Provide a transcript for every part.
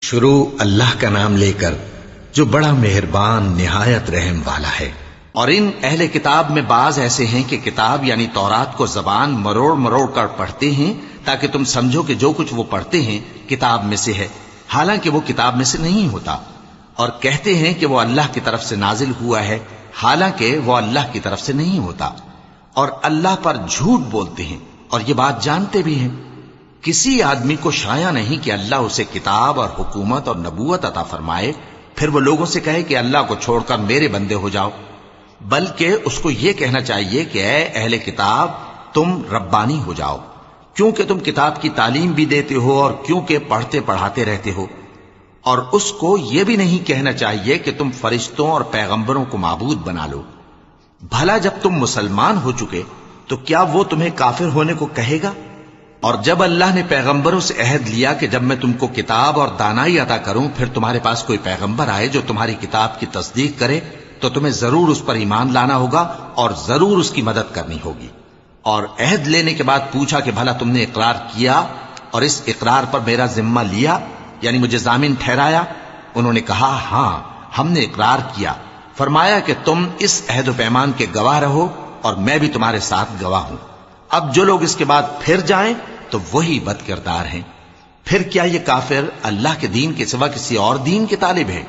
شروع اللہ کا نام لے کر جو بڑا مہربان نہایت رحم والا ہے۔ اور ان اہل کتاب میں بعض ایسے ہیں کہ کتاب یعنی تورات کو زبان مروڑ مروڑ کر پڑھتے ہیں تاکہ تم سمجھو کہ جو کچھ وہ پڑھتے ہیں کتاب میں سے ہے، حالانکہ وہ کتاب میں سے نہیں ہوتا، اور کہتے ہیں کہ وہ اللہ کی طرف سے نازل ہوا ہے، حالانکہ وہ اللہ کی طرف سے نہیں ہوتا، اور اللہ پر جھوٹ بولتے ہیں اور یہ بات جانتے بھی ہیں۔ کسی آدمی کو شایع نہیں کہ اللہ اسے کتاب اور حکومت اور نبوت عطا فرمائے پھر وہ لوگوں سے کہے کہ اللہ کو چھوڑ کر میرے بندے ہو جاؤ، بلکہ اس کو یہ کہنا چاہیے کہ اے اہل کتاب تم ربانی ہو جاؤ، کیونکہ تم کتاب کی تعلیم بھی دیتے ہو اور کیونکہ پڑھتے پڑھاتے رہتے ہو۔ اور اس کو یہ بھی نہیں کہنا چاہیے کہ تم فرشتوں اور پیغمبروں کو معبود بنا لو۔ بھلا جب تم مسلمان ہو چکے تو کیا وہ تمہیں کافر ہونے کو کہے گا؟ اور جب اللہ نے پیغمبروں سے عہد لیا کہ جب میں تم کو کتاب اور دانائی عطا کروں پھر تمہارے پاس کوئی پیغمبر آئے جو تمہاری کتاب کی تصدیق کرے تو تمہیں ضرور اس پر ایمان لانا ہوگا اور ضرور اس کی مدد کرنی ہوگی۔ اور عہد لینے کے بعد پوچھا کہ بھلا تم نے اقرار کیا اور اس اقرار پر میرا ذمہ لیا، یعنی مجھے ضامن ٹھہرایا؟ انہوں نے کہا ہاں ہم نے اقرار کیا۔ فرمایا کہ تم اس عہد و پیمان کے گواہ رہو اور میں بھی تمہارے ساتھ گواہ ہوں۔ اب جو لوگ اس کے بعد پھر جائیں تو وہی بد کردار ہیں۔ پھر کیا یہ کافر اللہ کے دین کے سوا کسی اور دین کے طالب ہیں؟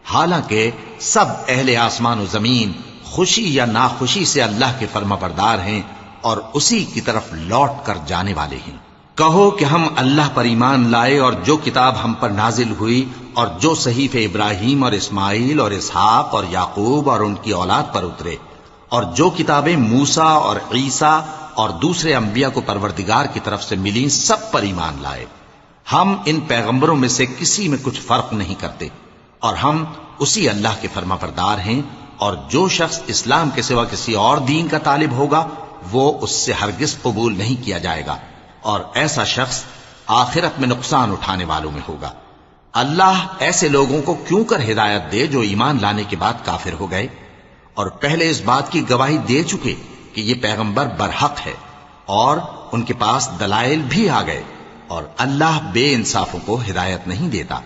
حالانکہ سب اہل آسمان و زمین خوشی یا ناخوشی سے اللہ کے فرما بردار ہیں اور اسی کی طرف لوٹ کر جانے والے ہیں۔ کہو کہ ہم اللہ پر ایمان لائے اور جو کتاب ہم پر نازل ہوئی اور جو صحیفے ابراہیم اور اسماعیل اور اسحاق اور یعقوب اور ان کی اولاد پر اترے اور جو کتابیں موسیٰ اور عیسیٰ اور دوسرے انبیاء کو پروردگار کی طرف سے ملیں سب پر ایمان لائے۔ ہم ان پیغمبروں میں سے کسی میں کچھ فرق نہیں کرتے اور ہم اسی اللہ کے فرما بردار ہیں، اور جو شخص اسلام کے سوا کسی اور دین کا طالب ہوگا وہ اس سے ہرگز قبول نہیں کیا جائے گا، اور ایسا شخص آخرت میں نقصان اٹھانے والوں میں ہوگا۔ اللہ ایسے لوگوں کو کیوں کر ہدایت دے جو ایمان لانے کے بعد کافر ہو گئے اور پہلے اس بات کی گواہی دے چکے کہ یہ پیغمبر برحق ہے اور ان کے پاس دلائل بھی آ گئے، اور اللہ بے انصافوں کو ہدایت نہیں دیتا۔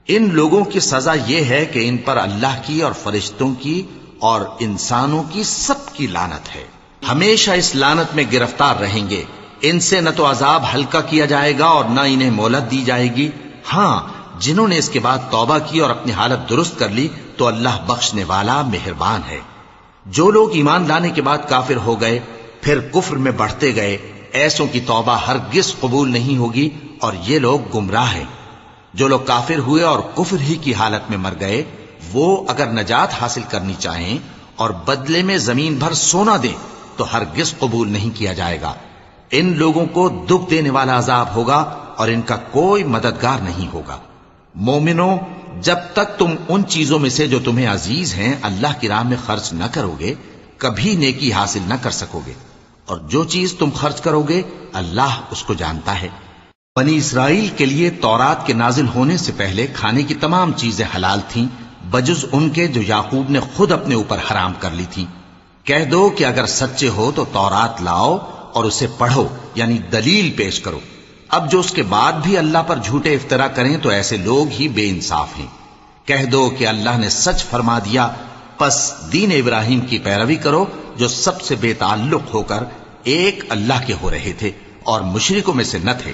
ان لوگوں کی سزا یہ ہے کہ ان پر اللہ کی اور فرشتوں کی اور انسانوں کی سب کی لعنت ہے، ہمیشہ اس لعنت میں گرفتار رہیں گے۔ ان سے نہ تو عذاب ہلکا کیا جائے گا اور نہ انہیں مہلت دی جائے گی۔ ہاں جنہوں نے اس کے بعد توبہ کی اور اپنی حالت درست کر لی تو اللہ بخشنے والا مہربان ہے۔ جو لوگ ایمان لانے کے بعد کافر ہو گئے پھر کفر میں بڑھتے گئے ایسوں کی توبہ ہرگز قبول نہیں ہوگی، اور یہ لوگ گمراہ ہیں۔ جو لوگ کافر ہوئے اور کفر ہی کی حالت میں مر گئے وہ اگر نجات حاصل کرنی چاہیں اور بدلے میں زمین بھر سونا دیں تو ہرگز قبول نہیں کیا جائے گا۔ ان لوگوں کو دکھ دینے والا عذاب ہوگا اور ان کا کوئی مددگار نہیں ہوگا۔ مومنوں، جب تک تم ان چیزوں میں سے جو تمہیں عزیز ہیں اللہ کی راہ میں خرچ نہ کرو گے کبھی نیکی حاصل نہ کر سکو گے، اور جو چیز تم خرچ کرو گے اللہ اس کو جانتا ہے۔ بنی اسرائیل کے لیے تورات کے نازل ہونے سے پہلے کھانے کی تمام چیزیں حلال تھیں بجز ان کے جو یعقوب نے خود اپنے اوپر حرام کر لی تھی۔ کہہ دو کہ اگر سچے ہو تو تورات لاؤ اور اسے پڑھو، یعنی دلیل پیش کرو۔ اب جو اس کے بعد بھی اللہ پر جھوٹے افطرا کریں تو ایسے لوگ ہی بے انصاف ہیں۔ کہہ دو کہ اللہ نے سچ فرما دیا، پس دین ابراہیم کی پیروی کرو جو سب سے بے تعلق ہو کر ایک اللہ کے ہو رہے تھے اور مشرکوں میں سے نہ تھے۔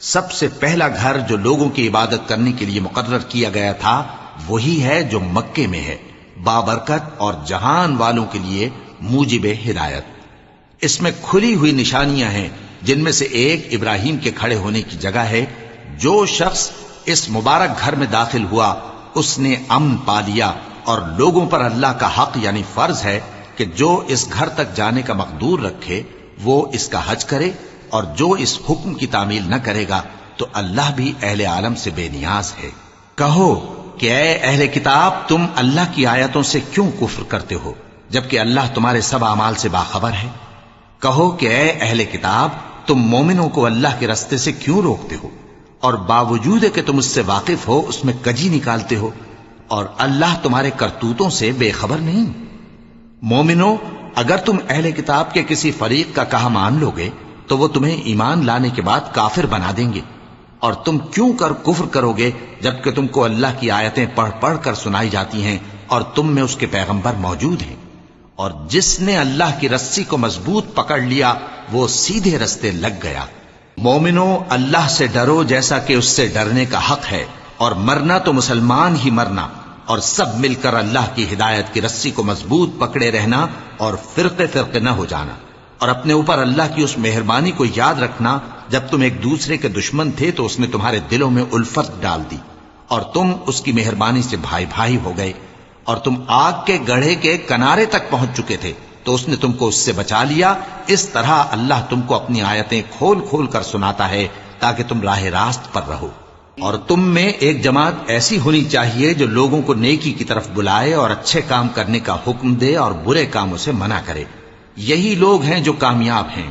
سب سے پہلا گھر جو لوگوں کی عبادت کرنے کے لیے مقرر کیا گیا تھا وہی ہے جو مکے میں ہے، بابرکت اور جہان والوں کے لیے موجب ہدایت۔ اس میں کھلی ہوئی نشانیاں ہیں جن میں سے ایک ابراہیم کے کھڑے ہونے کی جگہ ہے۔ جو شخص اس مبارک گھر میں داخل ہوا اس نے امن پا لیا، اور لوگوں پر اللہ کا حق یعنی فرض ہے کہ جو اس گھر تک جانے کا مقدور رکھے وہ اس کا حج کرے، اور جو اس حکم کی تعمیل نہ کرے گا تو اللہ بھی اہل عالم سے بے نیاز ہے۔ کہو کہ اے اہل کتاب تم اللہ کی آیتوں سے کیوں کفر کرتے ہو جبکہ اللہ تمہارے سب اعمال سے باخبر ہے؟ کہو کہ اے اہل کتاب تم مومنوں کو اللہ کے رستے سے کیوں روکتے ہو، اور باوجود کہ تم اس سے واقف ہو اس میں کجی نکالتے ہو، اور اللہ تمہارے کرتوتوں سے بے خبر نہیں؟ مومنوں، اگر تم اہل کتاب کے کسی فریق کا کہا مان لو گے تو وہ تمہیں ایمان لانے کے بعد کافر بنا دیں گے، اور تم کیوں کر کفر کرو گے جبکہ تم کو اللہ کی آیتیں پڑھ پڑھ کر سنائی جاتی ہیں اور تم میں اس کے پیغمبر موجود ہیں؟ اور جس نے اللہ کی رسی کو مضبوط پکڑ لیا وہ سیدھے رستے لگ گیا۔ مومنو، اللہ سے ڈرو جیسا کہ اس سے ڈرنے کا حق ہے، اور مرنا تو مسلمان ہی مرنا، اور سب مل کر اللہ کی ہدایت کی رسی کو مضبوط پکڑے رہنا اور فرقے فرقے نہ ہو جانا، اور اپنے اوپر اللہ کی اس مہربانی کو یاد رکھنا جب تم ایک دوسرے کے دشمن تھے تو اس نے تمہارے دلوں میں الفت ڈال دی اور تم اس کی مہربانی سے بھائی بھائی ہو گئے، اور تم آگ کے گڑھے کے کنارے تک پہنچ چکے تھے تو اس نے تم کو اس سے بچا لیا۔ اس طرح اللہ تم کو اپنی آیتیں کھول کھول کر سناتا ہے تاکہ تم راہ راست پر رہو۔ اور تم میں ایک جماعت ایسی ہونی چاہیے جو لوگوں کو نیکی کی طرف بلائے اور اچھے کام کرنے کا حکم دے اور برے کاموں سے منع کرے۔ یہی لوگ ہیں جو کامیاب ہیں،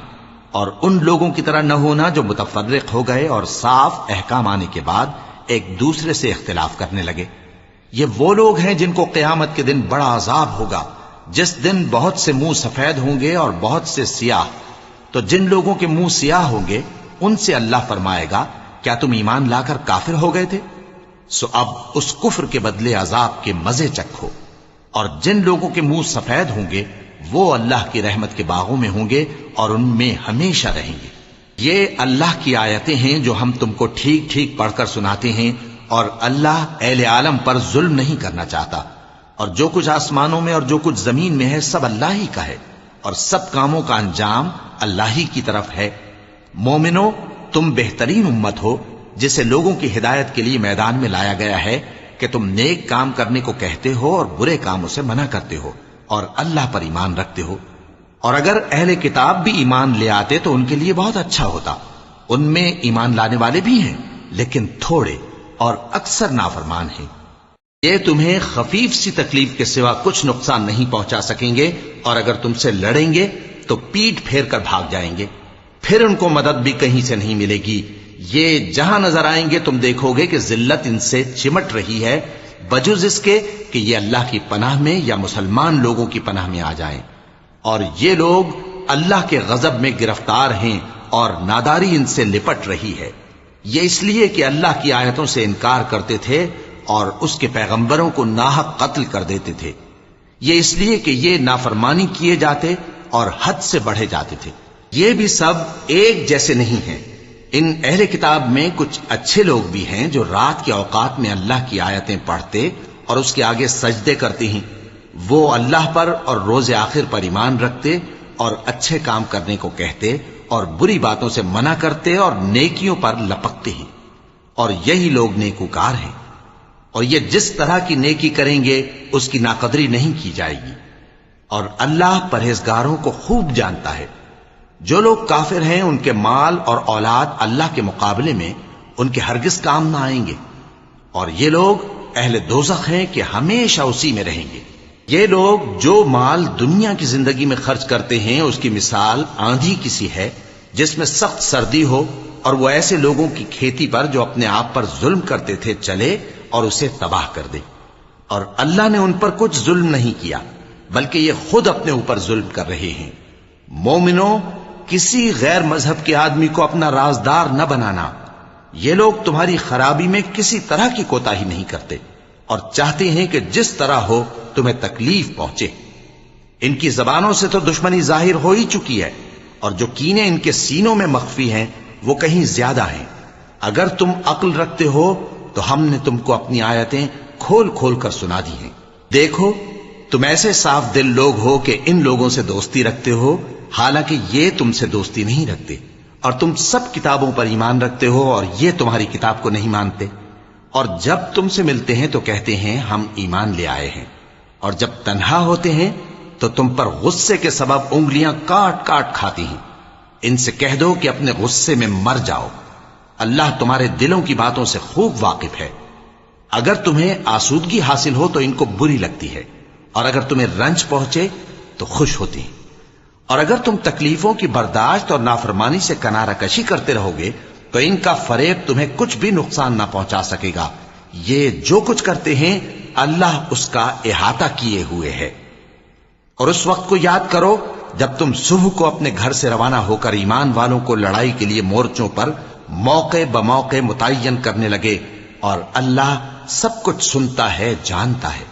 اور ان لوگوں کی طرح نہ ہونا جو متفرق ہو گئے اور صاف احکام آنے کے بعد ایک دوسرے سے اختلاف کرنے لگے۔ یہ وہ لوگ ہیں جن کو قیامت کے دن بڑا عذاب ہوگا، جس دن بہت سے منہ سفید ہوں گے اور بہت سے سیاہ۔ تو جن لوگوں کے منہ سیاہ ہوں گے ان سے اللہ فرمائے گا، کیا تم ایمان لا کر کافر ہو گئے تھے؟ سو اب اس کفر کے بدلے عذاب کے مزے چکھو۔ اور جن لوگوں کے منہ سفید ہوں گے وہ اللہ کی رحمت کے باغوں میں ہوں گے اور ان میں ہمیشہ رہیں گے۔ یہ اللہ کی آیتیں ہیں جو ہم تم کو ٹھیک ٹھیک پڑھ کر سناتے ہیں، اور اللہ اہل عالم پر ظلم نہیں کرنا چاہتا، اور جو کچھ آسمانوں میں اور جو کچھ زمین میں ہے سب اللہ ہی کا ہے، اور سب کاموں کا انجام اللہ ہی کی طرف ہے۔ مومنو، تم بہترین امت ہو جسے لوگوں کی ہدایت کے لیے میدان میں لایا گیا ہے کہ تم نیک کام کرنے کو کہتے ہو اور برے کاموں سے منع کرتے ہو اور اللہ پر ایمان رکھتے ہو۔ اور اگر اہل کتاب بھی ایمان لے آتے تو ان کے لیے بہت اچھا ہوتا، ان میں ایمان لانے والے بھی ہیں لیکن تھوڑے اور اکثر نافرمان ہیں۔ یہ تمہیں خفیف سی تکلیف کے سوا کچھ نقصان نہیں پہنچا سکیں گے، اور اگر تم سے لڑیں گے تو پیٹ پھیر کر بھاگ جائیں گے، پھر ان کو مدد بھی کہیں سے نہیں ملے گی۔ یہ جہاں نظر آئیں گے تم دیکھو گے کہ ذلت ان سے چمٹ رہی ہے، بجز اس کے کہ یہ اللہ کی پناہ میں یا مسلمان لوگوں کی پناہ میں آ جائیں۔ اور یہ لوگ اللہ کے غضب میں گرفتار ہیں اور ناداری ان سے لپٹ رہی ہے۔ یہ اس لیے کہ اللہ کی آیتوں سے انکار کرتے تھے اور اس کے پیغمبروں کو ناحق قتل کر دیتے تھے۔ یہ اس لیے کہ یہ نافرمانی کیے جاتے اور حد سے بڑھے جاتے تھے۔ یہ بھی سب ایک جیسے نہیں ہیں۔ ان اہل کتاب میں کچھ اچھے لوگ بھی ہیں جو رات کے اوقات میں اللہ کی آیتیں پڑھتے اور اس کے آگے سجدے کرتے ہیں۔ وہ اللہ پر اور روز آخر پر ایمان رکھتے اور اچھے کام کرنے کو کہتے اور بری باتوں سے منع کرتے اور نیکیوں پر لپکتے ہیں، اور یہی لوگ نیکوکار ہیں۔ اور یہ جس طرح کی نیکی کریں گے اس کی ناقدری نہیں کی جائے گی، اور اللہ پرہیزگاروں کو خوب جانتا ہے۔ جو لوگ کافر ہیں ان کے مال اور اولاد اللہ کے مقابلے میں ان کے ہرگز کام نہ آئیں گے، اور یہ لوگ اہل دوزخ ہیں کہ ہمیشہ اسی میں رہیں گے۔ یہ لوگ جو مال دنیا کی زندگی میں خرچ کرتے ہیں اس کی مثال آندھی کسی ہے جس میں سخت سردی ہو، اور وہ ایسے لوگوں کی کھیتی پر جو اپنے آپ پر ظلم کرتے تھے چلے اور اسے تباہ کر دے۔ اور اللہ نے ان پر کچھ ظلم نہیں کیا بلکہ یہ خود اپنے اوپر ظلم کر رہے ہیں۔ مومنو، کسی غیر مذہب کے آدمی کو اپنا رازدار نہ بنانا۔ یہ لوگ تمہاری خرابی میں کسی طرح کی کوتاہی نہیں کرتے اور چاہتے ہیں کہ جس طرح ہو تمہیں تکلیف پہنچے۔ ان کی زبانوں سے تو دشمنی ظاہر ہو ہی چکی ہے، اور جو کینے ان کے سینوں میں مخفی ہیں وہ کہیں زیادہ ہیں۔ اگر تم عقل رکھتے ہو تو ہم نے تم کو اپنی آیتیں کھول کھول کر سنا دی ہیں۔ دیکھو، تم ایسے صاف دل لوگ ہو کہ ان لوگوں سے دوستی رکھتے ہو، حالانکہ یہ تم سے دوستی نہیں رکھتے، اور تم سب کتابوں پر ایمان رکھتے ہو اور یہ تمہاری کتاب کو نہیں مانتے۔ اور جب تم سے ملتے ہیں تو کہتے ہیں ہم ایمان لے آئے ہیں، اور جب تنہا ہوتے ہیں تو تم پر غصے کے سبب انگلیاں کاٹ کاٹ کھاتی ہیں۔ ان سے کہہ دو کہ اپنے غصے میں مر جاؤ، اللہ تمہارے دلوں کی باتوں سے خوب واقف ہے۔ اگر تمہیں آسودگی حاصل ہو تو ان کو بری لگتی ہے، اور اگر تمہیں رنج پہنچے تو خوش ہوتی ہیں۔ اور اگر تم تکلیفوں کی برداشت اور نافرمانی سے کنارہ کشی کرتے رہو گے تو ان کا فریب تمہیں کچھ بھی نقصان نہ پہنچا سکے گا۔ یہ جو کچھ کرتے ہیں اللہ اس کا احاطہ کیے ہوئے ہے۔ اور اس وقت کو یاد کرو جب تم صبح کو اپنے گھر سے روانہ ہو کر ایمان والوں کو لڑائی کے لیے مورچوں پر موقع بموقع متعین کرنے لگے، اور اللہ سب کچھ سنتا ہے، جانتا ہے۔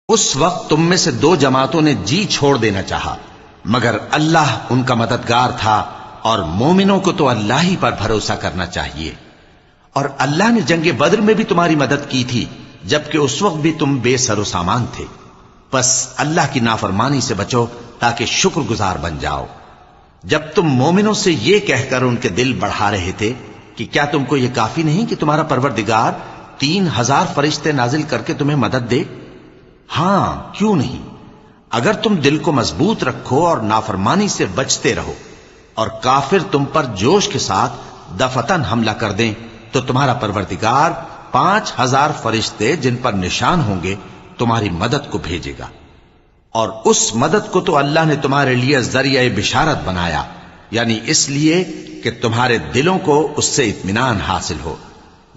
اس وقت تم میں سے دو جماعتوں نے جی چھوڑ دینا چاہا، مگر اللہ ان کا مددگار تھا، اور مومنوں کو تو اللہ ہی پر بھروسہ کرنا چاہیے۔ اور اللہ نے جنگ بدر میں بھی تمہاری مدد کی تھی، جبکہ اس وقت بھی تم بے سر و سامان تھے۔ بس اللہ کی نافرمانی سے بچو تاکہ شکر گزار بن جاؤ۔ جب تم مومنوں سے یہ کہہ کر ان کے دل بڑھا رہے تھے کہ کیا تم کو یہ کافی نہیں کہ تمہارا پروردگار 3000 فرشتے نازل کر کے تمہیں مدد دے؟ ہاں، کیوں نہیں؟ اگر تم دل کو مضبوط رکھو اور نافرمانی سے بچتے رہو، اور کافر تم پر جوش کے ساتھ دفتن حملہ کر دیں، تو تمہارا پروردگار 5000 فرشتے جن پر نشان ہوں گے تمہاری مدد کو بھیجے گا۔ اور اس مدد کو تو اللہ نے تمہارے لیے ذریعہ بشارت بنایا، یعنی اس لیے کہ تمہارے دلوں کو اس سے اطمینان حاصل ہو،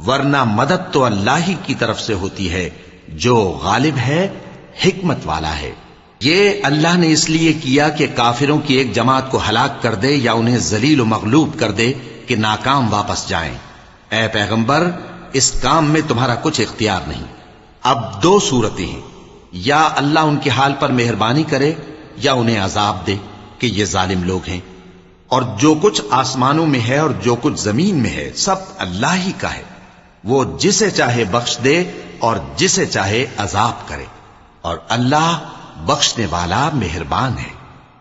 ورنہ مدد تو اللہ ہی کی طرف سے ہوتی ہے جو غالب ہے، حکمت والا ہے۔ یہ اللہ نے اس لیے کیا کہ کافروں کی ایک جماعت کو ہلاک کر دے یا انہیں ذلیل و مغلوب کر دے کہ ناکام واپس جائیں۔ اے پیغمبر، اس کام میں تمہارا کچھ اختیار نہیں۔ اب دو صورتیں ہیں، یا اللہ ان کے حال پر مہربانی کرے یا انہیں عذاب دے کہ یہ ظالم لوگ ہیں۔ اور جو کچھ آسمانوں میں ہے اور جو کچھ زمین میں ہے سب اللہ ہی کا ہے، وہ جسے چاہے بخش دے اور جسے چاہے عذاب کرے، اور اللہ بخشنے والا مہربان ہے۔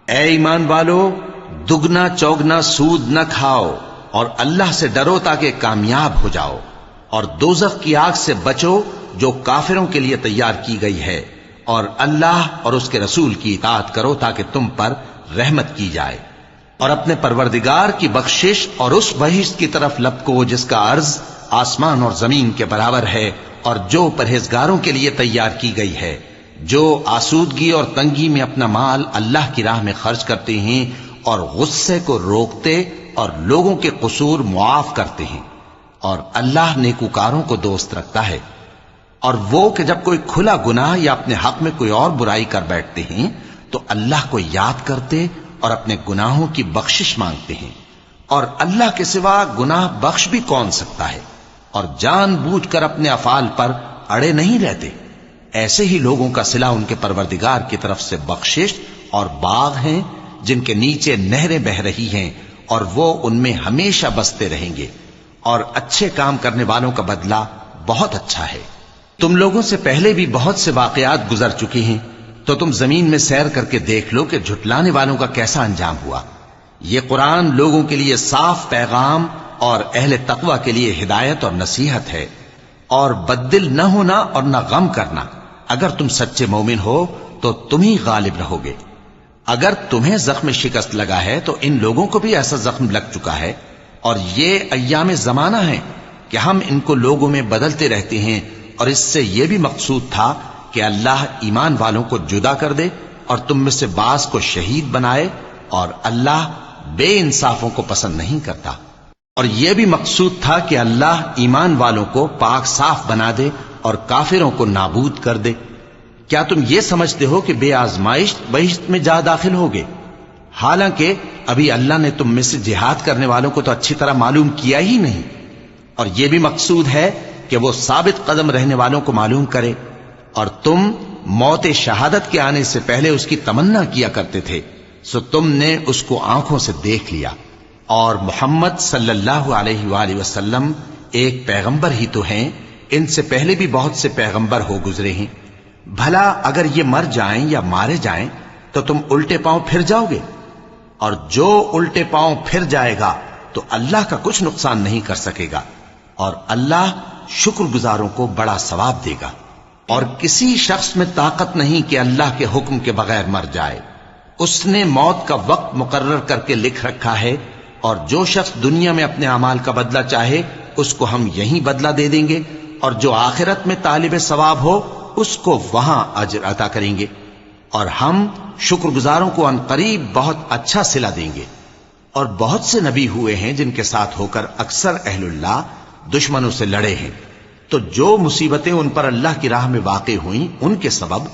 اے ایمان والو، دگنا چوگنا سود نہ کھاؤ، اور اللہ سے ڈرو تاکہ کامیاب ہو جاؤ، اور دوزخ کی آگ سے بچو جو کافروں کے لیے تیار کی گئی ہے، اور اللہ اور اس کے رسول کی اطاعت کرو تاکہ تم پر رحمت کی جائے، اور اپنے پروردگار کی بخشش اور اس بہشت کی طرف لپکو جس کا عرض آسمان اور زمین کے برابر ہے، اور جو پرہیزگاروں کے لیے تیار کی گئی ہے، جو آسودگی اور تنگی میں اپنا مال اللہ کی راہ میں خرچ کرتے ہیں اور غصے کو روکتے اور لوگوں کے قصور معاف کرتے ہیں، اور اللہ نیکوکاروں کو دوست رکھتا ہے۔ اور وہ کہ جب کوئی کھلا گناہ یا اپنے حق میں کوئی اور برائی کر بیٹھتے ہیں تو اللہ کو یاد کرتے اور اپنے گناہوں کی بخشش مانگتے ہیں، اور اللہ کے سوا گناہ بخش بھی کون سکتا ہے، اور جان بوجھ کر اپنے افعال پر اڑے نہیں رہتے۔ ایسے ہی لوگوں کا صلہ ان کے پروردگار کی طرف سے بخشش اور باغ ہیں جن کے نیچے نہریں بہ رہی ہیں، اور وہ ان میں ہمیشہ بستے رہیں گے، اور اچھے کام کرنے والوں کا بدلہ بہت اچھا ہے۔ تم لوگوں سے پہلے بھی بہت سے واقعات گزر چکے ہیں، تو تم زمین میں سیر کر کے دیکھ لو کہ جھٹلانے والوں کا کیسا انجام ہوا۔ یہ قرآن لوگوں کے لیے صاف پیغام اور اہل تقوی کے لیے ہدایت اور نصیحت ہے۔ اور بددل نہ ہونا اور نہ غم کرنا، اگر تم سچے مومن ہو تو تم ہی غالب رہو گے۔ اگر تمہیں زخم شکست لگا ہے تو ان لوگوں کو بھی ایسا زخم لگ چکا ہے، اور یہ ایام زمانہ ہے کہ ہم ان کو لوگوں میں بدلتے رہتے ہیں، اور اس سے یہ بھی مقصود تھا کہ اللہ ایمان والوں کو جدا کر دے اور تم میں سے بعض کو شہید بنائے، اور اللہ بے انصافوں کو پسند نہیں کرتا۔ اور یہ بھی مقصود تھا کہ اللہ ایمان والوں کو پاک صاف بنا دے اور کافروں کو نابود کر دے۔ کیا تم یہ سمجھتے ہو کہ بے آزمائش بہشت میں جا داخل ہوگے؟ حالانکہ ابھی اللہ نے تم میں سے جہاد کرنے والوں کو تو اچھی طرح معلوم کیا ہی نہیں۔ اور یہ بھی مقصود ہے کہ وہ ثابت قدم رہنے والوں کو معلوم کرے، اور تم موت شہادت کے آنے سے پہلے اس کی تمنا کیا کرتے تھے، سو تم نے اس کو آنکھوں سے دیکھ لیا۔ اور محمد صلی اللہ علیہ وآلہ وسلم ایک پیغمبر ہی تو ہیں، ان سے پہلے بھی بہت سے پیغمبر ہو گزرے ہیں۔ بھلا اگر یہ مر جائیں یا مارے جائیں تو تم الٹے پاؤں پھر جاؤ گے؟ اور جو الٹے پاؤں پھر جائے گا تو اللہ کا کچھ نقصان نہیں کر سکے گا، اور اللہ شکر گزاروں کو بڑا ثواب دے گا۔ اور کسی شخص میں طاقت نہیں کہ اللہ کے حکم کے بغیر مر جائے، اس نے موت کا وقت مقرر کر کے لکھ رکھا ہے، اور جو شخص دنیا میں اپنے اعمال کا بدلہ چاہے اس کو ہم یہیں بدلہ دے دیں گے، اور جو آخرت میں طالب ثواب ہو اس کو وہاں اجر عطا کریں گے، اور ہم شکر گزاروں کو عنقریب بہت اچھا صلہ دیں گے۔ اور بہت سے نبی ہوئے ہیں جن کے ساتھ ہو کر اکثر اہل اللہ دشمنوں سے لڑے ہیں، تو جو مصیبتیں ان پر اللہ کی راہ میں واقع ہوئیں ان کے سبب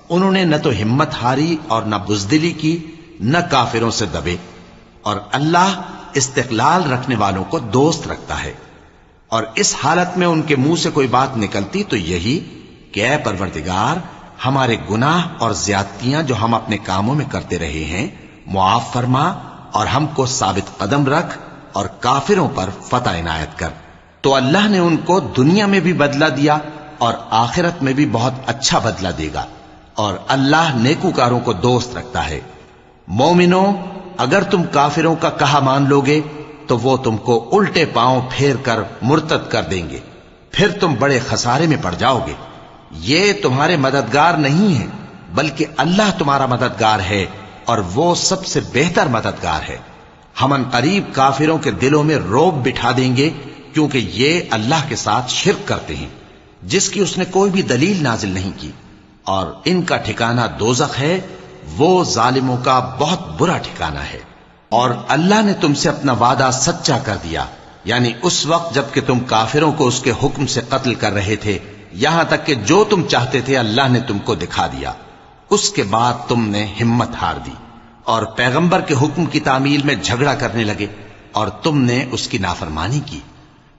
انہوں نے نہ تو ہمت ہاری اور نہ بزدلی کی، نہ کافروں سے دبے، اور اللہ استقلال رکھنے والوں کو دوست رکھتا ہے، اور اس حالت میں ان کے منہ سے کوئی بات نکلتی تو یہی کہ اے پروردگار، ہمارے گناہ اور زیادتیاں جو ہم اپنے کاموں میں کرتے رہے ہیں معاف فرما، اور ہم کو ثابت قدم رکھ، اور کافروں پر فتح عنایت کر۔ تو اللہ نے ان کو دنیا میں بھی بدلہ دیا اور آخرت میں بھی بہت اچھا بدلہ دے گا، اور اللہ نیکوکاروں کو دوست رکھتا ہے۔ مومنو، اگر تم کافروں کا کہا مان لوگے تو وہ تم کو الٹے پاؤں پھیر کر مرتد کر دیں گے، پھر تم بڑے خسارے میں پڑ جاؤ گے۔ یہ تمہارے مددگار نہیں ہیں، بلکہ اللہ تمہارا مددگار ہے، اور وہ سب سے بہتر مددگار ہے۔ ہم ان قریب کافروں کے دلوں میں رعب بٹھا دیں گے، کیونکہ یہ اللہ کے ساتھ شرک کرتے ہیں جس کی اس نے کوئی بھی دلیل نازل نہیں کی، اور ان کا ٹھکانہ دوزخ ہے، وہ ظالموں کا بہت برا ٹھکانہ ہے۔ اور اللہ نے تم سے اپنا وعدہ سچا کر دیا، یعنی اس وقت جب کہ تم کافروں کو اس کے حکم سے قتل کر رہے تھے، یہاں تک کہ جو تم چاہتے تھے اللہ نے تم کو دکھا دیا۔ اس کے بعد تم نے ہمت ہار دی اور پیغمبر کے حکم کی تعمیل میں جھگڑا کرنے لگے، اور تم نے اس کی نافرمانی کی۔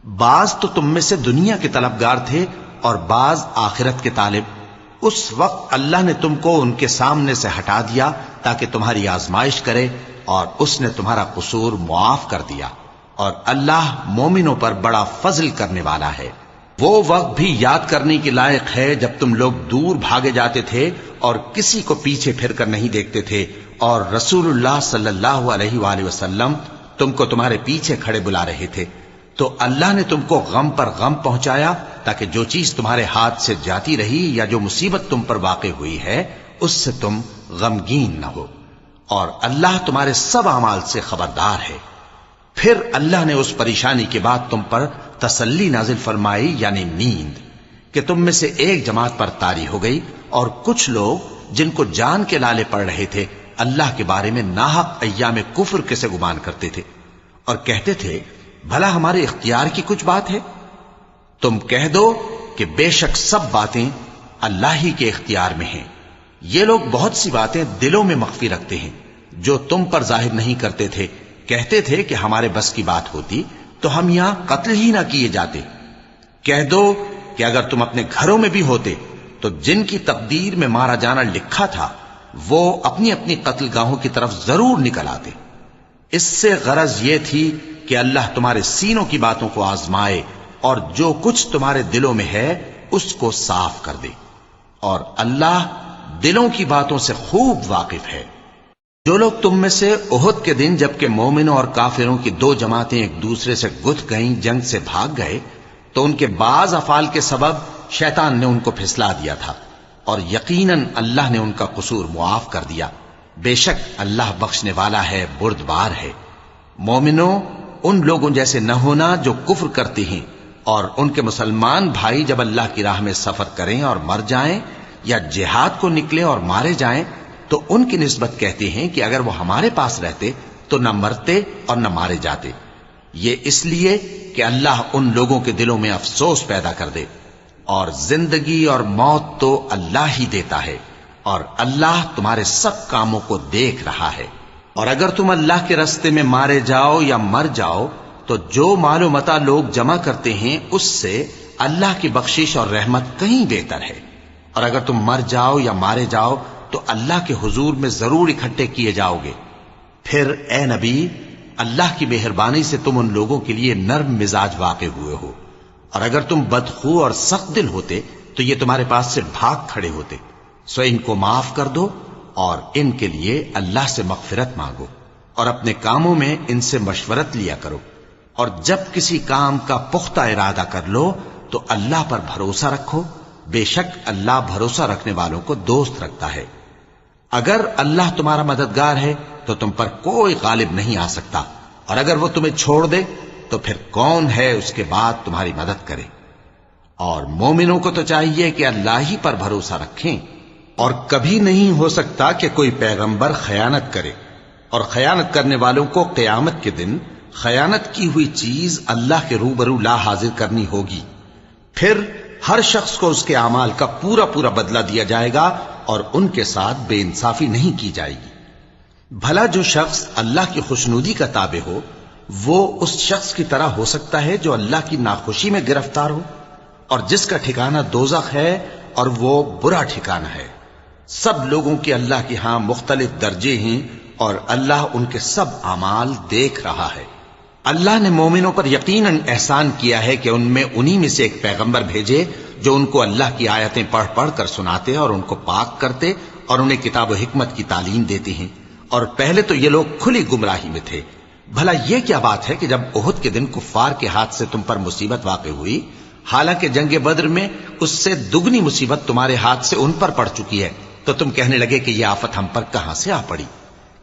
بعض تو تم میں سے دنیا کے طلبگار تھے اور بعض آخرت کے طالب۔ اس وقت اللہ نے تم کو ان کے سامنے سے ہٹا دیا تاکہ تمہاری آزمائش کرے، اور اس نے تمہارا قصور معاف کر دیا، اور اللہ مومنوں پر بڑا فضل کرنے والا ہے۔ وہ وقت بھی یاد کرنے کے لائق ہے جب تم لوگ دور بھاگے جاتے تھے اور کسی کو پیچھے پھر کر نہیں دیکھتے تھے، اور رسول اللہ صلی اللہ علیہ وآلہ وسلم تم کو تمہارے پیچھے کھڑے بلا رہے تھے، تو اللہ نے تم کو غم پر غم پہنچایا تاکہ جو چیز تمہارے ہاتھ سے جاتی رہی یا جو مصیبت تم پر واقع ہوئی ہے اس سے تم غمگین نہ ہو، اور اللہ تمہارے سب اعمال سے خبردار ہے۔ پھر اللہ نے اس پریشانی کے بعد تم پر تسلی نازل فرمائی، یعنی نیند، کہ تم میں سے ایک جماعت پر طاری ہو گئی، اور کچھ لوگ جن کو جان کے لالے پڑ رہے تھے اللہ کے بارے میں ناحق ایام کفر کے سے گمان کرتے تھے، اور کہتے تھے بھلا ہمارے اختیار کی کچھ بات ہے؟ تم کہہ دو کہ بے شک سب باتیں اللہ ہی کے اختیار میں ہیں۔ یہ لوگ بہت سی باتیں دلوں میں مخفی رکھتے ہیں جو تم پر ظاہر نہیں کرتے تھے۔ کہتے تھے کہ ہمارے بس کی بات ہوتی تو ہم یہاں قتل ہی نہ کیے جاتے۔ کہہ دو کہ اگر تم اپنے گھروں میں بھی ہوتے تو جن کی تقدیر میں مارا جانا لکھا تھا وہ اپنی اپنی قتل گاہوں کی طرف ضرور نکل آتے۔ اس سے غرض یہ تھی کہ اللہ تمہارے سینوں کی باتوں کو آزمائے اور جو کچھ تمہارے دلوں میں ہے اس کو صاف کر دے، اور اللہ دلوں کی باتوں سے خوب واقف ہے۔ جو لوگ تم میں سے احد کے دن جبکہ مومنوں اور کافروں کی دو جماعتیں ایک دوسرے سے گتھ گئیں جنگ سے بھاگ گئے تو ان کے بعض افعال کے سبب شیطان نے ان کو پھسلا دیا تھا، اور یقیناً اللہ نے ان کا قصور معاف کر دیا۔ بے شک اللہ بخشنے والا ہے، بردبار ہے۔ مومنوں، ان لوگوں جیسے نہ ہونا جو کفر کرتے ہیں، اور ان کے مسلمان بھائی جب اللہ کی راہ میں سفر کریں اور مر جائیں یا جہاد کو نکلیں اور مارے جائیں تو ان کی نسبت کہتے ہیں کہ اگر وہ ہمارے پاس رہتے تو نہ مرتے اور نہ مارے جاتے۔ یہ اس لیے کہ اللہ ان لوگوں کے دلوں میں افسوس پیدا کر دے، اور زندگی اور موت تو اللہ ہی دیتا ہے، اور اللہ تمہارے سب کاموں کو دیکھ رہا ہے۔ اور اگر تم اللہ کے راستے میں مارے جاؤ یا مر جاؤ تو جو مال و متاع لوگ جمع کرتے ہیں اس سے اللہ کی بخشش اور رحمت کہیں بہتر ہے، اور اگر تم مر جاؤ یا مارے جاؤ تو اللہ کے حضور میں ضرور اکٹھے کیے جاؤ گے۔ پھر اے نبی، اللہ کی مہربانی سے تم ان لوگوں کے لیے نرم مزاج واقع ہوئے ہو، اور اگر تم بدخو اور سخت دل ہوتے تو یہ تمہارے پاس سے بھاگ کھڑے ہوتے۔ سو ان کو معاف کر دو اور ان کے لیے اللہ سے مغفرت مانگو، اور اپنے کاموں میں ان سے مشورت لیا کرو، اور جب کسی کام کا پختہ ارادہ کر لو تو اللہ پر بھروسہ رکھو، بے شک اللہ بھروسہ رکھنے والوں کو دوست رکھتا ہے۔ اگر اللہ تمہارا مددگار ہے تو تم پر کوئی غالب نہیں آ سکتا، اور اگر وہ تمہیں چھوڑ دے تو پھر کون ہے اس کے بعد تمہاری مدد کرے۔ اور مومنوں کو تو چاہیے کہ اللہ ہی پر بھروسہ رکھیں، اور کبھی نہیں ہو سکتا کہ کوئی پیغمبر خیانت کرے، اور خیانت کرنے والوں کو قیامت کے دن خیانت کی ہوئی چیز اللہ کے روبرو لا حاضر کرنی ہوگی۔ پھر ہر شخص کو اس کے اعمال کا پورا پورا بدلہ دیا جائے گا، اور ان کے ساتھ بے انصافی نہیں کی جائے گی۔ بھلا جو شخص اللہ کی خوشنودی کا تابع ہو وہ اس شخص کی طرح ہو سکتا ہے جو اللہ کی ناخوشی میں گرفتار ہو اور جس کا ٹھکانہ دوزخ ہے اور وہ برا ٹھکانہ ہے۔ سب لوگوں کے اللہ کے ہاں مختلف درجے ہیں اور اللہ ان کے سب اعمال دیکھ رہا ہے۔ اللہ نے مومنوں پر یقیناً احسان کیا ہے کہ ان میں انہی میں سے ایک پیغمبر بھیجے جو ان کو اللہ کی آیتیں پڑھ پڑھ کر سناتے اور ان کو پاک کرتے اور انہیں کتاب و حکمت کی تعلیم دیتے ہیں، اور پہلے تو یہ لوگ کھلی گمراہی میں تھے۔ بھلا یہ کیا بات ہے کہ جب احد کے دن کفار کے ہاتھ سے تم پر مصیبت واقع ہوئی، حالانکہ جنگ بدر میں اس سے دگنی مصیبت تمہارے ہاتھ سے ان پر پڑ چکی ہے، تو تم کہنے لگے کہ یہ آفت ہم پر کہاں سے آ پڑی؟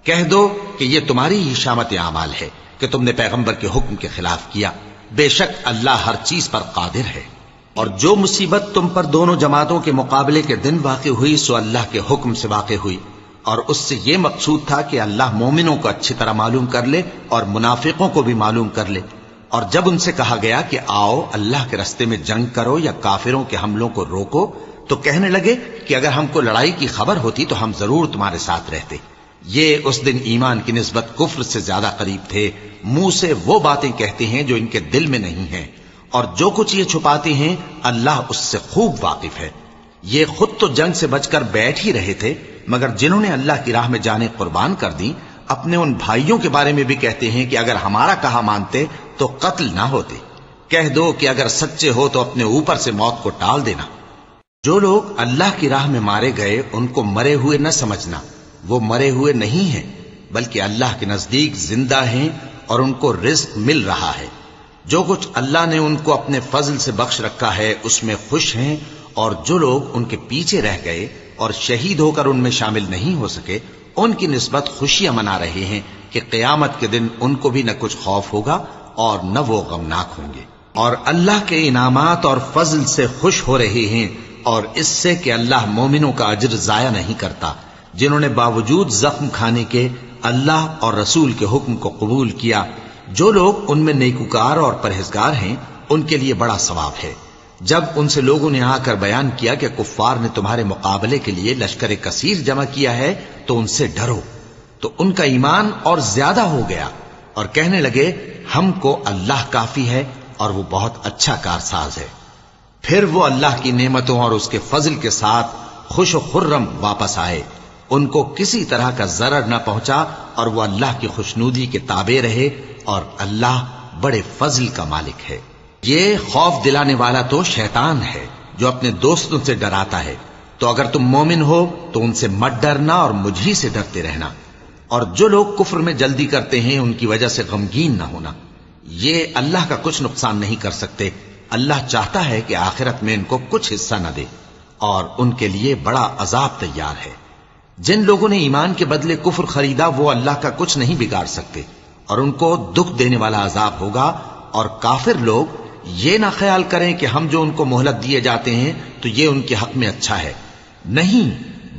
کہہ دو کہ یہ تمہاری ہی شامت اعمال ہے کہ تم نے پیغمبر کے حکم کے خلاف کیا، بے شک اللہ ہر چیز پر قادر ہے۔ اور جو مصیبت تم پر دونوں جماعتوں کے مقابلے کے دن واقع ہوئی سو اللہ کے حکم سے واقع ہوئی، اور اس سے یہ مقصود تھا کہ اللہ مومنوں کو اچھی طرح معلوم کر لے اور منافقوں کو بھی معلوم کر لے۔ اور جب ان سے کہا گیا کہ آؤ اللہ کے رستے میں جنگ کرو یا کافروں کے حملوں کو روکو، تو کہنے لگے کہ اگر ہم کو لڑائی کی خبر ہوتی تو ہم ضرور تمہارے ساتھ رہتے۔ یہ اس دن ایمان کی نسبت کفر سے زیادہ قریب تھے، منہ سے وہ باتیں کہتے ہیں جو ان کے دل میں نہیں ہیں، اور جو کچھ یہ چھپاتے ہیں اللہ اس سے خوب واقف ہے۔ یہ خود تو جنگ سے بچ کر بیٹھ ہی رہے تھے، مگر جنہوں نے اللہ کی راہ میں جانیں قربان کر دیں اپنے ان بھائیوں کے بارے میں بھی کہتے ہیں کہ اگر ہمارا کہا مانتے تو قتل نہ ہوتے۔ کہہ دو کہ اگر سچے ہو تو اپنے اوپر سے موت کو ٹال دینا۔ جو لوگ اللہ کی راہ میں مارے گئے ان کو مرے ہوئے نہ سمجھنا، وہ مرے ہوئے نہیں ہیں بلکہ اللہ کے نزدیک زندہ ہیں اور ان کو رزق مل رہا ہے۔ جو کچھ اللہ نے ان کو اپنے فضل سے بخش رکھا ہے اس میں خوش ہیں، اور جو لوگ ان کے پیچھے رہ گئے اور شہید ہو کر ان میں شامل نہیں ہو سکے ان کی نسبت خوشیاں منا رہے ہیں کہ قیامت کے دن ان کو بھی نہ کچھ خوف ہوگا اور نہ وہ غمناک ہوں گے، اور اللہ کے انعامات اور فضل سے خوش ہو رہے ہیں، اور اس سے کہ اللہ مومنوں کا اجر ضائع نہیں کرتا۔ جنہوں نے باوجود زخم کھانے کے اللہ اور رسول کے حکم کو قبول کیا، جو لوگ ان میں نیکوکار اور پرہیزگار ہیں ان کے لیے بڑا ثواب ہے۔ جب ان سے لوگوں نے آ کر بیان کیا کہ کفار نے تمہارے مقابلے کے لیے لشکر کثیر جمع کیا ہے تو ان سے ڈرو، تو ان کا ایمان اور زیادہ ہو گیا اور کہنے لگے ہم کو اللہ کافی ہے اور وہ بہت اچھا کارساز ہے۔ پھر وہ اللہ کی نعمتوں اور اس کے فضل کے ساتھ خوش و خرم واپس آئے، ان کو کسی طرح کا ضرر نہ پہنچا اور وہ اللہ کی خوشنودی کے تابع رہے، اور اللہ بڑے فضل کا مالک ہے۔ یہ خوف دلانے والا تو شیطان ہے جو اپنے دوستوں سے ڈراتا ہے، تو اگر تم مومن ہو تو ان سے مت ڈرنا اور مجھ ہی سے ڈرتے رہنا، اور جو لوگ کفر میں جلدی کرتے ہیں ان کی وجہ سے غمگین نہ ہونا، یہ اللہ کا کچھ نقصان نہیں کر سکتے۔ اللہ چاہتا ہے کہ آخرت میں ان کو کچھ حصہ نہ دے اور ان کے لیے بڑا عذاب تیار ہے۔ جن لوگوں نے ایمان کے بدلے کفر خریدا وہ اللہ کا کچھ نہیں بگاڑ سکتے، اور ان کو دکھ دینے والا عذاب ہوگا۔ اور کافر لوگ یہ نہ خیال کریں کہ ہم جو ان کو مہلت دیے جاتے ہیں تو یہ ان کے حق میں اچھا ہے، نہیں،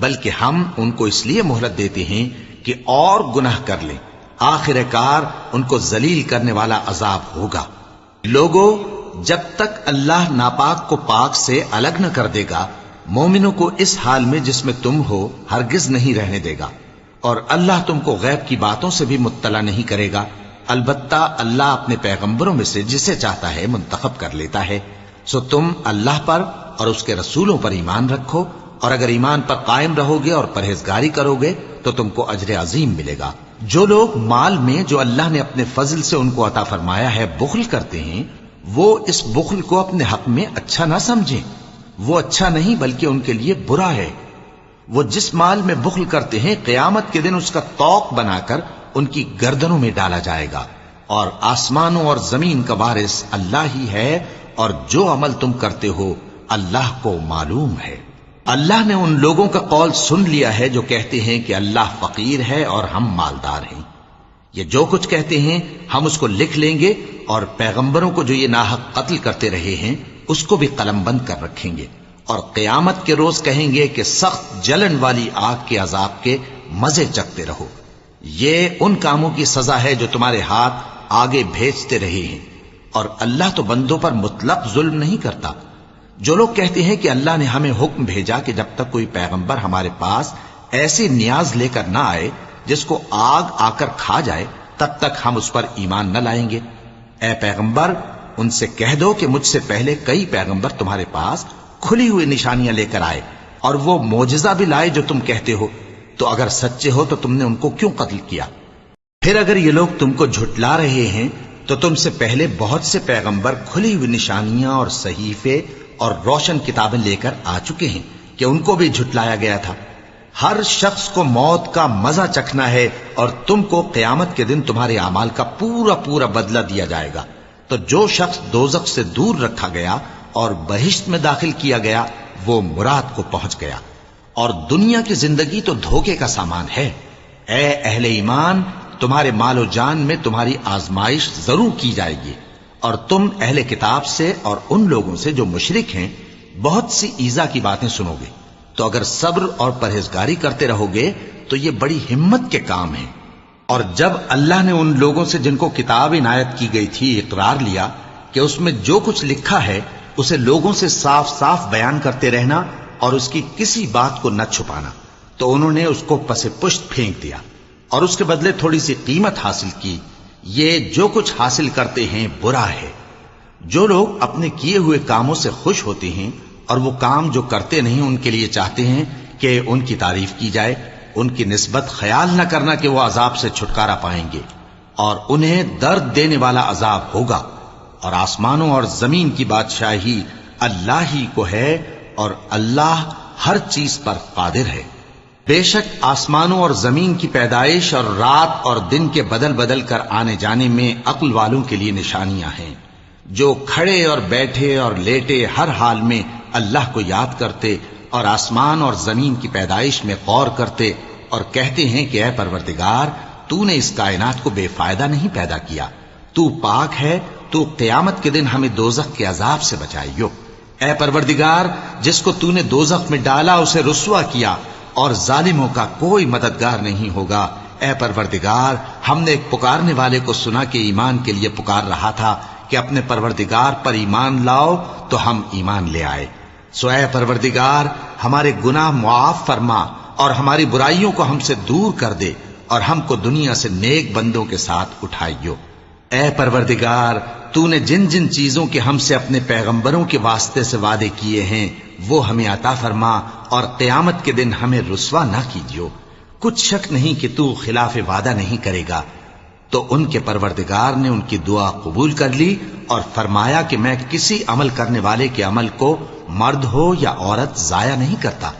بلکہ ہم ان کو اس لیے مہلت دیتے ہیں کہ اور گناہ کر لیں، آخر کار ان کو ذلیل کرنے والا عذاب ہوگا۔ لوگوں، جب تک اللہ ناپاک کو پاک سے الگ نہ کر دے گا مومنوں کو اس حال میں جس میں تم ہو ہرگز نہیں رہنے دے گا، اور اللہ تم کو غیب کی باتوں سے بھی مطلع نہیں کرے گا، البتہ اللہ اپنے پیغمبروں میں سے جسے چاہتا ہے منتخب کر لیتا ہے۔ سو تم اللہ پر اور اس کے رسولوں پر ایمان رکھو، اور اگر ایمان پر قائم رہو گے اور پرہیزگاری کرو گے تو تم کو اجر عظیم ملے گا۔ جو لوگ مال میں جو اللہ نے اپنے فضل سے ان کو عطا فرمایا ہے بخل کرتے ہیں، وہ اس بخل کو اپنے حق میں اچھا نہ سمجھیں، وہ اچھا نہیں بلکہ ان کے لیے برا ہے۔ وہ جس مال میں بخل کرتے ہیں قیامت کے دن اس کا طوق بنا کر ان کی گردنوں میں ڈالا جائے گا، اور آسمانوں اور زمین کا وارث اللہ ہی ہے، اور جو عمل تم کرتے ہو اللہ کو معلوم ہے۔ اللہ نے ان لوگوں کا قول سن لیا ہے جو کہتے ہیں کہ اللہ فقیر ہے اور ہم مالدار ہیں۔ یہ جو کچھ کہتے ہیں ہم اس کو لکھ لیں گے، اور پیغمبروں کو جو یہ ناحق قتل کرتے رہے ہیں اس کو بھی قلم بند کر رکھیں گے، اور قیامت کے روز کہیں گے کہ سخت جلن والی آگ کے عذاب کے مزے چکھتے رہو۔ یہ ان کاموں کی سزا ہے جو تمہارے ہاتھ آگے بھیجتے رہے ہیں، اور اللہ تو بندوں پر مطلق ظلم نہیں کرتا۔ جو لوگ کہتے ہیں کہ اللہ نے ہمیں حکم بھیجا کہ جب تک کوئی پیغمبر ہمارے پاس ایسی نیاز لے کر نہ آئے جس کو آگ آ کر کھا جائے تب تک ہم اس پر ایمان نہ لائیں گے۔ اے پیغمبر ان سے کہہ دو کہ مجھ سے پہلے کئی پیغمبر تمہارے پاس کھلی ہوئی نشانیاں لے کر آئے اور وہ معجزہ بھی لائے جو تم کہتے ہو، تو اگر سچے ہو تو تم نے ان کو کیوں قتل کیا؟ پھر اگر یہ لوگ تم کو جھٹلا رہے ہیں تو تم سے پہلے بہت سے پیغمبر کھلی ہوئی نشانیاں اور صحیفے اور روشن کتابیں لے کر آ چکے ہیں کہ ان کو بھی جھٹلایا گیا تھا۔ ہر شخص کو موت کا مزہ چکھنا ہے اور تم کو قیامت کے دن تمہارے اعمال کا پورا پورا بدلہ دیا جائے گا۔ تو جو شخص دوزخ سے دور رکھا گیا اور بہشت میں داخل کیا گیا وہ مراد کو پہنچ گیا، اور دنیا کی زندگی تو دھوکے کا سامان ہے۔ اے اہل ایمان تمہارے مال و جان میں تمہاری آزمائش ضرور کی جائے گی، اور تم اہل کتاب سے اور ان لوگوں سے جو مشرک ہیں بہت سی ایذا کی باتیں سنو گے، تو اگر صبر اور پرہیزگاری کرتے رہو گے تو یہ بڑی ہمت کے کام ہیں۔ اور جب اللہ نے ان لوگوں سے جن کو کتاب عنایت کی گئی تھی اقرار لیا کہ اس میں جو کچھ لکھا ہے اسے لوگوں سے صاف صاف بیان کرتے رہنا اور اس کی کسی بات کو نہ چھپانا، تو انہوں نے اس کو پس پشت پھینک دیا اور اس کے بدلے تھوڑی سی قیمت حاصل کی۔ یہ جو کچھ حاصل کرتے ہیں برا ہے۔ جو لوگ اپنے کیے ہوئے کاموں سے خوش ہوتے ہیں اور وہ کام جو کرتے نہیں ان کے لیے چاہتے ہیں کہ ان کی تعریف کی جائے، ان کی نسبت خیال نہ کرنا کہ وہ عذاب سے چھٹکارا پائیں گے، اور انہیں درد دینے والا عذاب ہوگا۔ اور آسمانوں اور زمین کی بادشاہی اللہ ہی کو ہے، اور اللہ ہر چیز پر قادر ہے۔ بے شک آسمانوں اور زمین کی پیدائش اور رات اور دن کے بدل بدل کر آنے جانے میں عقل والوں کے لیے نشانیاں ہیں، جو کھڑے اور بیٹھے اور لیٹے ہر حال میں اللہ کو یاد کرتے اور آسمان اور زمین کی پیدائش میں غور کرتے اور کہتے ہیں کہ اے پروردگار تو نے اس کائنات کو بے فائدہ نہیں پیدا کیا، تو پاک ہے، تو قیامت کے دن ہمیں دوزخ کے عذاب سے بچائیو۔ اے پروردگار جس کو تو نے دوزخ میں ڈالا اسے رسوا کیا، اور ظالموں کا کوئی مددگار نہیں ہوگا۔ اے پروردگار ہم نے ایک پکارنے والے کو سنا کہ ایمان کے لیے پکار رہا تھا کہ اپنے پروردگار پر ایمان لاؤ، تو ہم ایمان لے آئے۔ سو اے پروردگار ہمارے گناہ معاف فرما اور ہماری برائیوں کو ہم سے دور کر دے، اور ہم کو دنیا سے نیک بندوں کے ساتھ اٹھائیو۔ اے پروردگار تو نے جن جن چیزوں کے ہم سے اپنے پیغمبروں کے واسطے سے وعدے کیے ہیں وہ ہمیں عطا فرما، اور قیامت کے دن ہمیں رسوا نہ کیجیو۔ کچھ شک نہیں کہ تو خلاف وعدہ نہیں کرے گا۔ تو ان کے پروردگار نے ان کی دعا قبول کر لی اور فرمایا کہ میں کسی عمل کرنے والے کے عمل کو مرد ہو یا عورت ضائع نہیں کرتا۔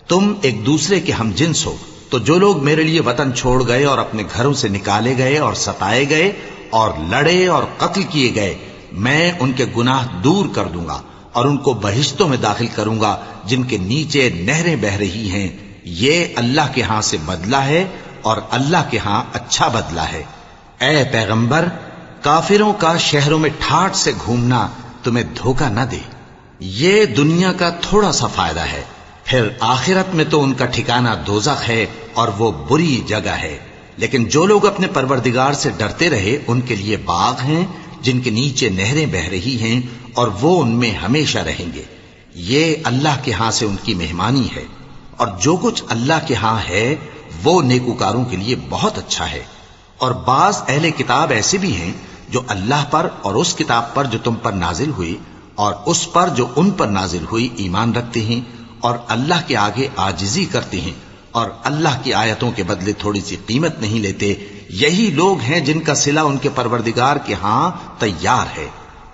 تم ایک دوسرے کے ہم جنس ہو، تو جو لوگ میرے لیے وطن چھوڑ گئے اور اپنے گھروں سے نکالے گئے اور ستائے گئے اور لڑے اور قتل کیے گئے، میں ان کے گناہ دور کر دوں گا اور ان کو بہشتوں میں داخل کروں گا جن کے نیچے نہریں بہ رہی ہیں۔ یہ اللہ کے ہاں سے بدلہ ہے اور اللہ کے ہاں اچھا بدلہ ہے۔ اے پیغمبر کافروں کا شہروں میں ٹھاٹھ سے گھومنا تمہیں دھوکہ نہ دے، یہ دنیا کا تھوڑا سا فائدہ ہے، پھر آخرت میں تو ان کا ٹھکانہ دوزخ ہے اور وہ بری جگہ ہے۔ لیکن جو لوگ اپنے پروردگار سے ڈرتے رہے ان کے لیے باغ ہیں جن کے نیچے نہریں بہ رہی ہیں، اور وہ ان میں ہمیشہ رہیں گے۔ یہ اللہ کے ہاں سے ان کی مہمانی ہے، اور جو کچھ اللہ کے ہاں ہے وہ نیکوکاروں کے لیے بہت اچھا ہے۔ اور بعض اہل کتاب ایسے بھی ہیں جو اللہ پر اور اس کتاب پر جو تم پر نازل ہوئی اور اس پر جو ان پر نازل ہوئی ایمان رکھتے ہیں، اور اللہ کے آگے عاجزی کرتے ہیں، اور اللہ کی آیتوں کے بدلے تھوڑی سی قیمت نہیں لیتے۔ یہی لوگ ہیں جن کا صلہ ان کے پروردگار کے ہاں تیار ہے،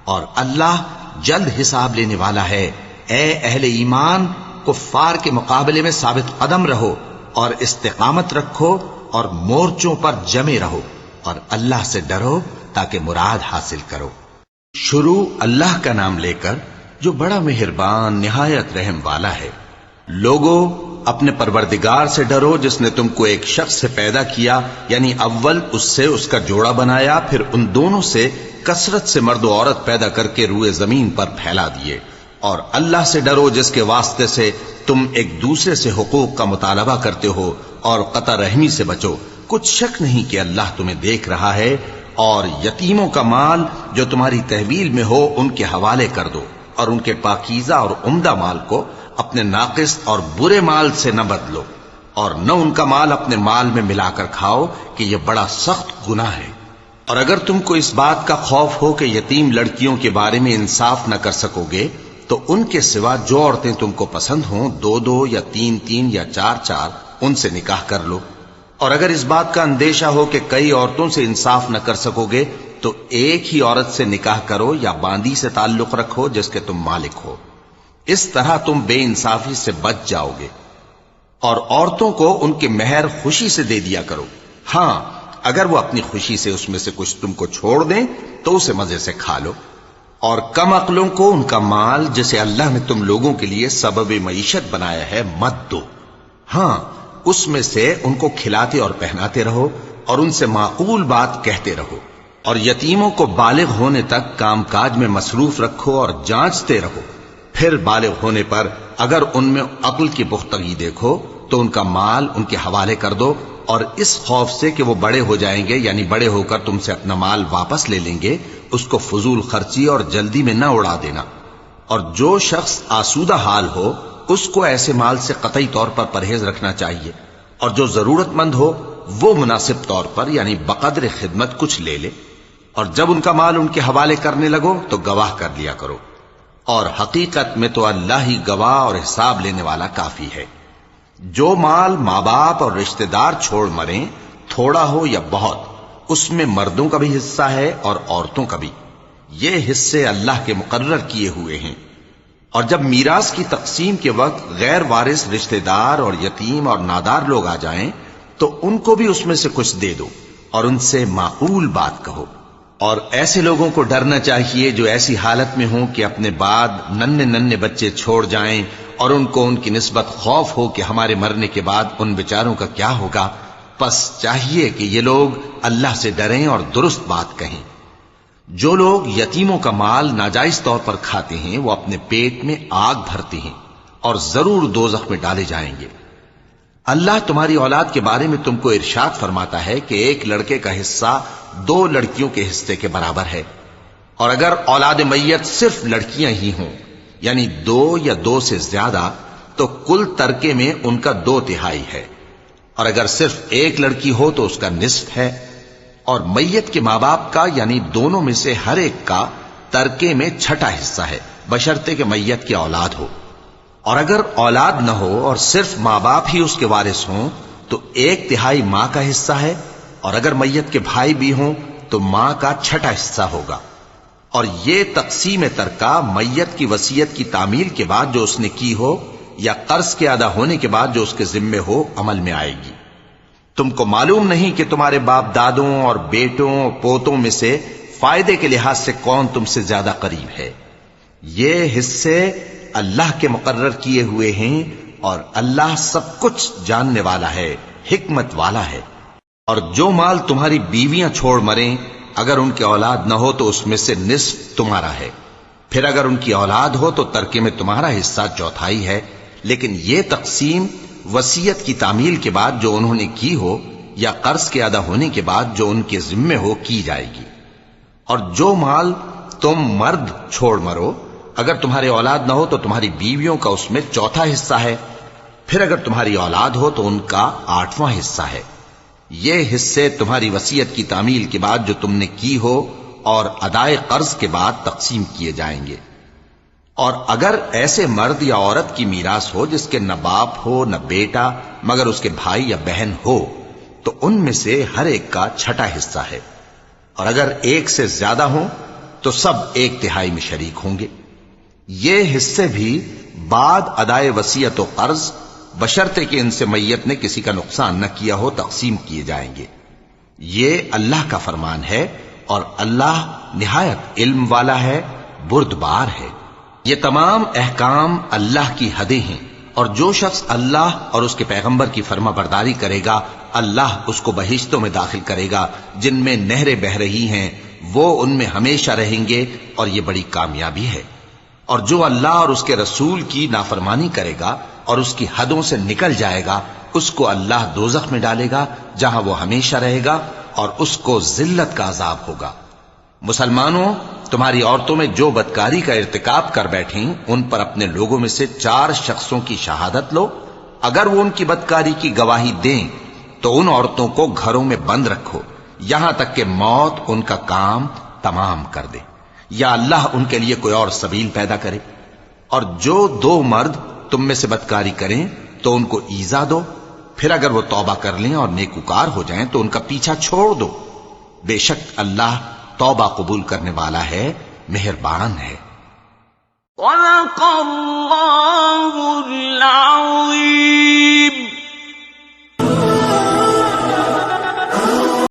اور اللہ جلد حساب لینے والا ہے۔ اے اہل ایمان کفار کے مقابلے میں ثابت قدم رہو اور استقامت رکھو اور مورچوں پر جمے رہو، اور اللہ سے ڈرو تاکہ مراد حاصل کرو۔ شروع اللہ کا نام لے کر جو بڑا مہربان نہایت رحم والا ہے۔ لوگو اپنے پروردگار سے ڈرو جس نے تم کو ایک شخص سے پیدا کیا، یعنی اول اس سے اس کا جوڑا بنایا، پھر ان دونوں سے کثرت سے مرد و عورت پیدا کر کے روئے زمین پر پھیلا دیے۔ اور اللہ سے ڈرو جس کے واسطے سے تم ایک دوسرے سے حقوق کا مطالبہ کرتے ہو، اور قطع رحمی سے بچو۔ کچھ شک نہیں کہ اللہ تمہیں دیکھ رہا ہے۔ اور یتیموں کا مال جو تمہاری تحویل میں ہو ان کے حوالے کر دو، اور ان کے پاکیزہ اور عمدہ مال کو اپنے ناقص اور برے مال سے نہ بدلو۔ اور نہ ان کا مال اپنے مال میں ملا کر کھاؤ کہ یہ بڑا سخت گناہ ہے۔ اور اگر تم کو اس بات کا خوف ہو کہ یتیم لڑکیوں کے بارے میں انصاف نہ کر سکو گے تو ان کے سوا جو عورتیں تم کو پسند ہوں 2 یا 3 یا 4 ان سے نکاح کر لو۔ اور اگر اس بات کا اندیشہ ہو کہ کئی عورتوں سے انصاف نہ کر سکو گے تو ایک ہی عورت سے نکاح کرو یا باندی سے تعلق رکھو جس کے تم مالک ہو، اس طرح تم بے انصافی سے بچ جاؤ گے۔ اور عورتوں کو ان کے مہر خوشی سے دے دیا کرو، ہاں اگر وہ اپنی خوشی سے اس میں سے کچھ تم کو چھوڑ دیں تو اسے مزے سے کھا لو۔ اور کم عقلوں کو ان کا مال جسے اللہ نے تم لوگوں کے لیے سبب معیشت بنایا ہے مت دو، ہاں اس میں سے ان کو کھلاتے اور پہناتے رہو اور ان سے معقول بات کہتے رہو۔ اور یتیموں کو بالغ ہونے تک کام کاج میں مصروف رکھو اور جانچتے رہو، پھر بالغ ہونے پر اگر ان میں عقل کی پختگی دیکھو تو ان کا مال ان کے حوالے کر دو، اور اس خوف سے کہ وہ بڑے ہو جائیں گے یعنی بڑے ہو کر تم سے اپنا مال واپس لے لیں گے، اس کو فضول خرچی اور جلدی میں نہ اڑا دینا۔ اور جو شخص آسودہ حال ہو اس کو ایسے مال سے قطعی طور پر پرہیز رکھنا چاہیے، اور جو ضرورت مند ہو وہ مناسب طور پر یعنی بقدر خدمت کچھ لے لے۔ اور جب ان کا مال ان کے حوالے کرنے لگو تو گواہ کر لیا کرو، اور حقیقت میں تو اللہ ہی گواہ اور حساب لینے والا کافی ہے۔ جو مال ماں باپ اور رشتہ دار چھوڑ مریں، تھوڑا ہو یا بہت، اس میں مردوں کا بھی حصہ ہے اور عورتوں کا بھی، یہ حصے اللہ کے مقرر کیے ہوئے ہیں۔ اور جب میراث کی تقسیم کے وقت غیر وارث رشتہ دار اور یتیم اور نادار لوگ آ جائیں تو ان کو بھی اس میں سے کچھ دے دو اور ان سے معقول بات کہو۔ اور ایسے لوگوں کو ڈرنا چاہیے جو ایسی حالت میں ہوں کہ اپنے بعد ننھے بچے چھوڑ جائیں اور ان کو ان کی نسبت خوف ہو کہ ہمارے مرنے کے بعد ان بیچاروں کا کیا ہوگا۔ پس چاہیے کہ یہ لوگ اللہ سے ڈریں اور درست بات کہیں۔ جو لوگ یتیموں کا مال ناجائز طور پر کھاتے ہیں وہ اپنے پیٹ میں آگ بھرتے ہیں اور ضرور دوزخ میں ڈالے جائیں گے۔ اللہ تمہاری اولاد کے بارے میں تم کو ارشاد فرماتا ہے کہ ایک لڑکے کا حصہ 2 لڑکیوں کے حصے کے برابر ہے، اور اگر اولاد میت صرف لڑکیاں ہی ہوں یعنی 2 یا 2 سے زیادہ تو کل ترکے میں ان کا 2/3 ہے، اور اگر صرف ایک لڑکی ہو تو اس کا نصف ہے، اور میت کے ماں باپ کا یعنی دونوں میں سے ہر ایک کا ترکے میں 6واں حصہ ہے بشرطے کہ میت کی اولاد ہو۔ اور اگر اولاد نہ ہو اور صرف ماں باپ ہی اس کے وارث ہوں تو 1/3 ماں کا حصہ ہے، اور اگر میت کے بھائی بھی ہوں تو ماں کا 6واں حصہ ہوگا۔ اور یہ تقسیم ترکہ میت کی وصیت کی تعمیل کے بعد جو اس نے کی ہو یا قرض کے ادا ہونے کے بعد جو اس کے ذمے ہو عمل میں آئے گی۔ تم کو معلوم نہیں کہ تمہارے باپ دادوں اور بیٹوں اور پوتوں میں سے فائدے کے لحاظ سے کون تم سے زیادہ قریب ہے۔ یہ حصے اللہ کے مقرر کیے ہوئے ہیں اور اللہ سب کچھ جاننے والا ہے، حکمت والا ہے۔ اور جو مال تمہاری بیویاں چھوڑ مریں اگر ان کی اولاد نہ ہو تو اس میں سے نصف تمہارا ہے، پھر اگر ان کی اولاد ہو تو ترکے میں تمہارا حصہ 1/4 ہے، لیکن یہ تقسیم وصیت کی تعمیل کے بعد جو انہوں نے کی ہو یا قرض کے ادا ہونے کے بعد جو ان کے ذمے ہو کی جائے گی۔ اور جو مال تم مرد چھوڑ مرو اگر تمہارے اولاد نہ ہو تو تمہاری بیویوں کا اس میں 1/4 حصہ ہے، پھر اگر تمہاری اولاد ہو تو ان کا 8واں حصہ ہے۔ یہ حصے تمہاری وصیت کی تعمیل کے بعد جو تم نے کی ہو اور ادائے قرض کے بعد تقسیم کیے جائیں گے۔ اور اگر ایسے مرد یا عورت کی میراث ہو جس کے نہ باپ ہو نہ بیٹا مگر اس کے بھائی یا بہن ہو تو ان میں سے ہر ایک کا 6واں حصہ ہے، اور اگر ایک سے زیادہ ہوں تو سب 1/3 میں شریک ہوں گے۔ یہ حصے بھی بعد ادائے وصیت و قرض بشرطے کہ ان سے میت نے کسی کا نقصان نہ کیا ہو تقسیم کیے جائیں گے۔ یہ اللہ کا فرمان ہے اور اللہ نہایت علم والا ہے، بردبار ہے۔ یہ تمام احکام اللہ کی حدیں ہیں، اور جو شخص اللہ اور اس کے پیغمبر کی فرما برداری کرے گا اللہ اس کو بہشتوں میں داخل کرے گا جن میں نہریں بہ رہی ہیں، وہ ان میں ہمیشہ رہیں گے، اور یہ بڑی کامیابی ہے۔ اور جو اللہ اور اس کے رسول کی نافرمانی کرے گا اور اس کی حدوں سے نکل جائے گا اس کو اللہ دوزخ میں ڈالے گا جہاں وہ ہمیشہ رہے گا، اور اس کو ذلت کا عذاب ہوگا۔ مسلمانوں، تمہاری عورتوں میں جو بدکاری کا ارتکاب کر بیٹھیں ان پر اپنے لوگوں میں سے 4 شخصوں کی شہادت لو اگر وہ ان کی بدکاری کی گواہی دیں تو ان عورتوں کو گھروں میں بند رکھو یہاں تک کہ موت ان کا کام تمام کر دے یا اللہ ان کے لیے کوئی اور سبیل پیدا کرے. اور جو دو مرد تم میں سے بدکاری کریں تو ان کو ایذا دو، پھر اگر وہ توبہ کر لیں اور نیکوکار ہو جائیں تو ان کا پیچھا چھوڑ دو. بے شک اللہ توبہ قبول کرنے والا ہے، مہربان ہے. صدق اللہ العظیم.